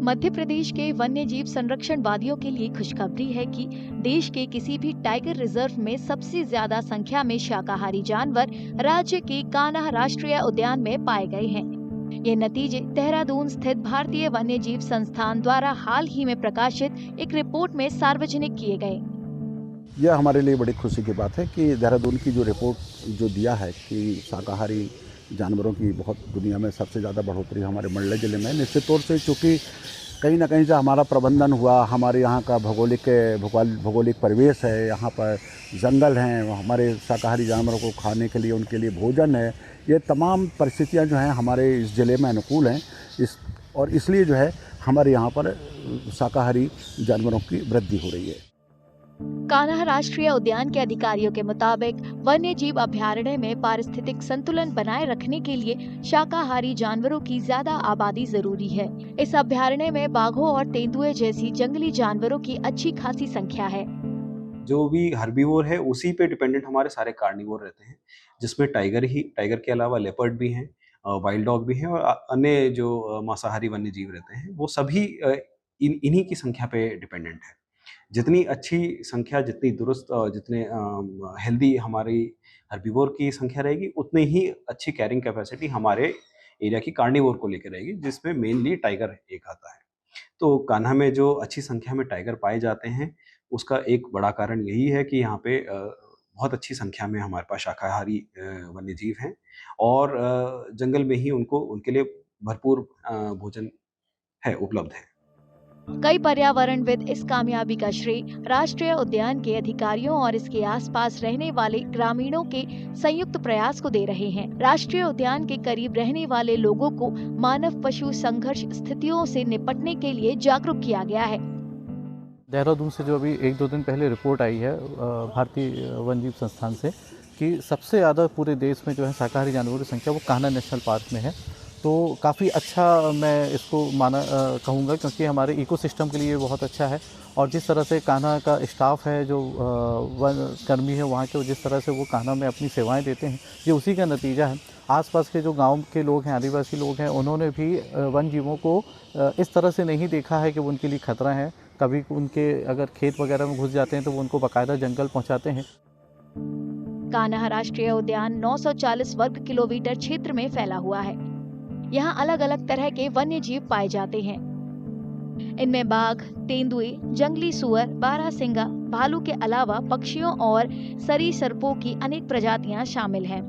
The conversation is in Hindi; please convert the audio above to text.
मध्य प्रदेश के वन्य जीव संरक्षण वादियों के लिए खुशखबरी है कि देश के किसी भी टाइगर रिजर्व में सबसे ज्यादा संख्या में शाकाहारी जानवर राज्य के कान्हा राष्ट्रीय उद्यान में पाए गए हैं। ये नतीजे देहरादून स्थित भारतीय वन्य जीव संस्थान द्वारा हाल ही में प्रकाशित एक रिपोर्ट में सार्वजनिक किए गए। यह हमारे लिए बड़ी खुशी की बात है कि देहरादून की जो रिपोर्ट जो दिया है कि शाकाहारी जानवरों की बहुत दुनिया में सबसे ज़्यादा बढ़ोतरी हमारे मंडला ज़िले में, निश्चित तौर से चूँकि कहीं ना कहीं से हमारा प्रबंधन हुआ, हमारे यहाँ का भौगोलिक परिवेश है, यहाँ पर जंगल हैं, हमारे शाकाहारी जानवरों को खाने के लिए उनके लिए भोजन है, ये तमाम परिस्थितियाँ जो हैं हमारे इस ज़िले में अनुकूल हैं। इसलिए जो है हमारे यहाँ पर शाकाहारी जानवरों की वृद्धि हो रही है। कान्हा राष्ट्रीय उद्यान के अधिकारियों के मुताबिक वन्य जीव अभयारण्य में पारिस्थितिक संतुलन बनाए रखने के लिए शाकाहारी जानवरों की ज्यादा आबादी जरूरी है। इस अभयारण्य में बाघों और तेंदुए जैसी जंगली जानवरों की अच्छी खासी संख्या है। जो भी हर्बीवोर है उसी पे डिपेंडेंट हमारे सारे कार्निवोर रहते हैं, जिसमें टाइगर के अलावा लेपर्ड भी हैं, वाइल्ड डॉग भी हैं और अन्य जो मांसाहारी वन्य जीव रहते हैं वो सभी इन्हीं की संख्या पे डिपेंडेंट है। जितनी अच्छी संख्या, जितनी दुरुस्त, जितने हेल्दी हमारी हर्बीवोर की संख्या रहेगी, उतनी ही अच्छी कैरिंग कैपेसिटी हमारे एरिया की कार्निवोर को लेकर रहेगी, जिसमें मेनली टाइगर एक आता है। तो कान्हा में जो अच्छी संख्या में टाइगर पाए जाते हैं, उसका एक बड़ा कारण यही है कि यहाँ पे बहुत अच्छी संख्या में हमारे पास शाकाहारी वन्यजीव हैं और जंगल में ही उनके लिए भरपूर भोजन है, उपलब्ध है। कई पर्यावरणविद इस कामयाबी का श्रेय राष्ट्रीय उद्यान के अधिकारियों और इसके आसपास रहने वाले ग्रामीणों के संयुक्त प्रयास को दे रहे हैं। राष्ट्रीय उद्यान के करीब रहने वाले लोगों को मानव पशु संघर्ष स्थितियों से निपटने के लिए जागरूक किया गया है। देहरादून से जो अभी 1-2 दिन पहले रिपोर्ट आई है भारतीय वन्यजीव संस्थान से कि सबसे ज़्यादा पूरे देश में जो है शाकाहारी जानवरों की संख्या वो कान्हा नेशनल पार्क में है। तो काफ़ी अच्छा मैं इसको कहूँगा, क्योंकि हमारे इकोसिस्टम के लिए बहुत अच्छा है। और जिस तरह से कान्हा का स्टाफ है, जो वन कर्मी है वहाँ के, जिस तरह से वो कान्हा में अपनी सेवाएं देते हैं, ये उसी का नतीजा है। आसपास के जो गांव के लोग हैं, आदिवासी लोग हैं, उन्होंने भी वन जीवों को इस तरह से नहीं देखा है कि वो उनके लिए खतरा है। कभी उनके अगर खेत वगैरह में घुस जाते हैं तो वो उनको बाकायदा जंगल पहुँचाते हैं। कान्हा राष्ट्रीय उद्यान 940 वर्ग किलोमीटर क्षेत्र में फैला हुआ है। यहाँ अलग अलग तरह के वन्य जीव पाए जाते हैं। इनमें बाघ, तेंदुए, जंगली सुअर, बारहसिंगा, भालू के अलावा पक्षियों और सरीसृपों की अनेक प्रजातियां शामिल हैं।